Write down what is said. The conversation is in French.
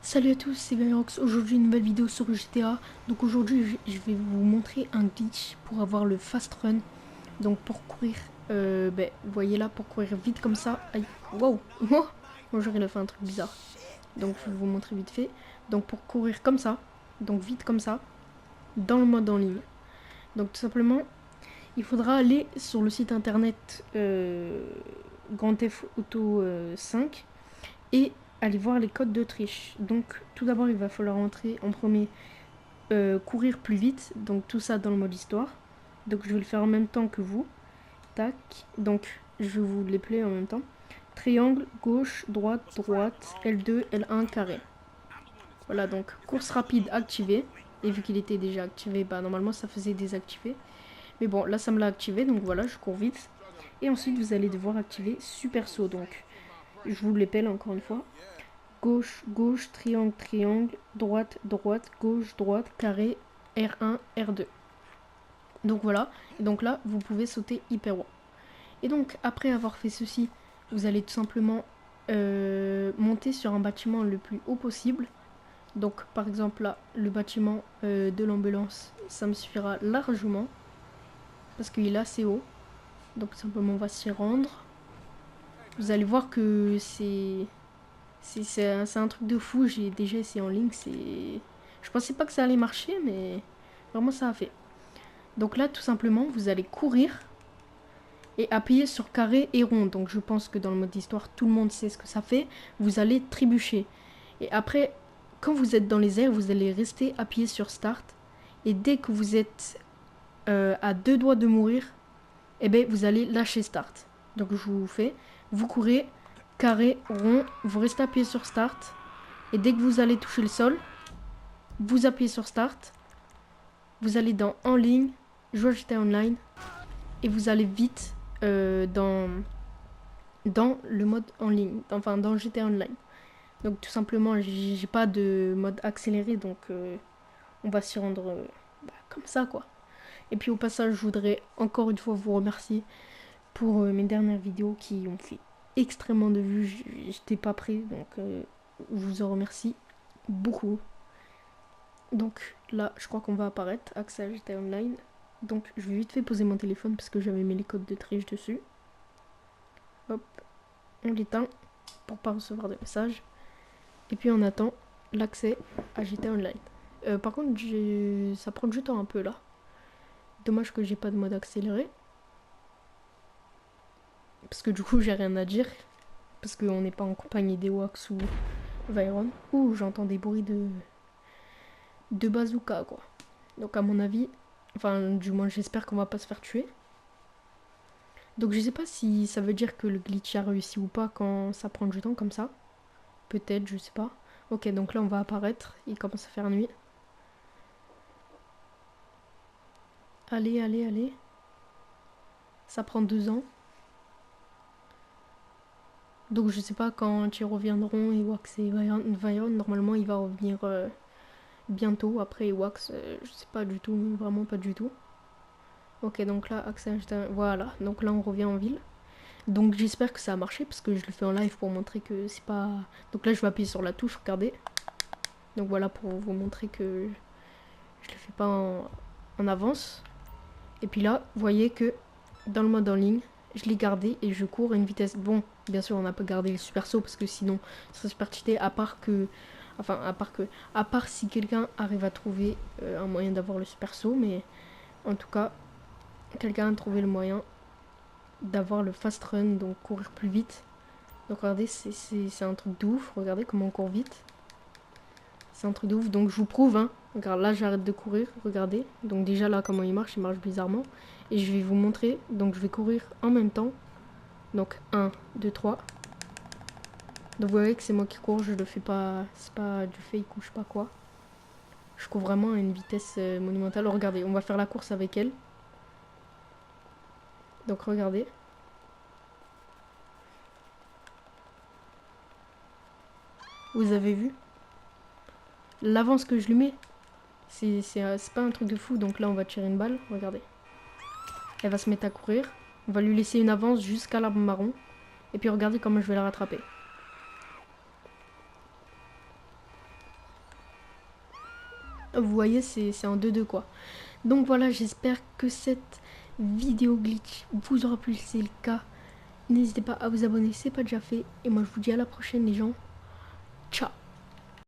Salut à tous, c'est Verox. Aujourd'hui une nouvelle vidéo sur GTA. Donc aujourd'hui je vais vous montrer un glitch pour avoir le fast run. Donc pour courir, vous voyez là, pour courir vite comme ça. Aïe, wow, bonjour, il a fait un truc bizarre. Donc je vais vous montrer vite fait. Donc pour courir comme ça, donc vite comme ça, dans le mode en ligne. Donc tout simplement, il faudra aller sur le site internet Grand Theft Auto 5 et aller voir les codes de triche. Donc tout d'abord il va falloir entrer en premier courir plus vite, donc tout ça dans le mode histoire. Donc je vais le faire en même temps que vous. Tac, donc je vais vous les player en même temps. Triangle, gauche, droite, droite, L2, L1, carré. Voilà, donc course rapide activée. Et vu qu'il était déjà activé, bah normalement ça faisait désactiver. Mais bon, là ça me l'a activé, donc voilà, je cours vite. Et ensuite vous allez devoir activer super saut. Donc je vous l'épelle encore une fois. Gauche, gauche, triangle, triangle, droite, droite, gauche, droite, carré, R1, R2. Donc voilà, et donc là, vous pouvez sauter hyper haut. Et donc, après avoir fait ceci, vous allez tout simplement monter sur un bâtiment le plus haut possible. Donc, par exemple, là, le bâtiment de l'ambulance, ça me suffira largement, parce qu'il est assez haut. Donc, tout simplement, on va s'y rendre. Vous allez voir que c'est un truc de fou, j'ai déjà essayé en ligne, c'est... Je pensais pas que ça allait marcher, mais vraiment ça a fait. Donc là, tout simplement, vous allez courir et appuyer sur carré et rond. Donc je pense que dans le mode d'histoire, tout le monde sait ce que ça fait. Vous allez trébucher. Et après, quand vous êtes dans les airs, vous allez rester appuyé sur start. Et dès que vous êtes à deux doigts de mourir, eh ben, vous allez lâcher start. Donc je vous fais, vous courez, carré, rond, vous restez appuyé sur start. Et dès que vous allez toucher le sol, vous appuyez sur start. Vous allez dans en ligne, jouer à GTA Online. Et vous allez vite dans le mode en ligne. Enfin, dans GTA Online. Donc tout simplement, j'ai pas de mode accéléré. Donc on va s'y rendre comme ça, quoi. Et puis au passage, je voudrais encore une fois vous remercier pour mes dernières vidéos qui ont fait extrêmement de vues. J'étais pas prêt. Donc je vous en remercie beaucoup. Donc là, je crois qu'on va apparaître, accès à GTA Online. Donc je vais vite fait poser mon téléphone parce que j'avais mis les codes de triche dessus. Hop, on l'éteint pour pas recevoir de messages. Et puis on attend l'accès à GTA Online. Par contre, ça prend du temps un peu là. Dommage que j'ai pas de mode accéléré. Parce que du coup, j'ai rien à dire. Parce qu'on n'est pas en compagnie d'Ewax ou Vyron. Ouh, j'entends des bruits de bazooka, quoi. Donc à mon avis, enfin du moins j'espère qu'on va pas se faire tuer. Donc je sais pas si ça veut dire que le glitch a réussi ou pas quand ça prend du temps comme ça. Peut-être, je sais pas. Ok, donc là on va apparaître, il commence à faire nuit. Allez, allez, allez. Ça prend 2 ans. Donc je sais pas quand ils reviendront, Ewax et Vyron, normalement il va revenir bientôt. Après Ewax, je sais pas du tout, vraiment pas du tout. Ok, donc là, accès à... Voilà, donc là on revient en ville. Donc j'espère que ça a marché parce que je le fais en live pour montrer que c'est pas... Donc là je vais appuyer sur la touche, regardez. Donc voilà pour vous montrer que je le fais pas en avance. Et puis là, vous voyez que dans le mode en ligne, je l'ai gardé et je cours à une vitesse... Bon, bien sûr on n'a pas gardé le super saut parce que sinon ce serait super cheaté à part que... Enfin, à part si quelqu'un arrive à trouver un moyen d'avoir le super saut, mais en tout cas, quelqu'un a trouvé le moyen d'avoir le fast run, donc courir plus vite. Donc regardez, c'est un truc de ouf. Regardez comment on court vite. C'est un truc de ouf. Donc je vous prouve, hein. Regarde, là j'arrête de courir. Regardez. Donc déjà là, comment il marche bizarrement. Et je vais vous montrer. Donc je vais courir en même temps. Donc 1, 2, 3. Donc vous voyez que c'est moi qui cours. Je le fais pas. C'est pas du fake ou je sais pas quoi. Je cours vraiment à une vitesse monumentale. Regardez, on va faire la course avec elle. Donc regardez. Vous avez vu l'avance que je lui mets. C'est pas un truc de fou. Donc là, on va tirer une balle. Regardez. Elle va se mettre à courir. On va lui laisser une avance jusqu'à l'arbre marron. Et puis regardez comment je vais la rattraper. Vous voyez, c'est en 2-2 quoi. Donc voilà, j'espère que cette vidéo glitch vous aura plu. Si c'est le cas, n'hésitez pas à vous abonner, c'est pas déjà fait. Et moi je vous dis à la prochaine les gens. Ciao.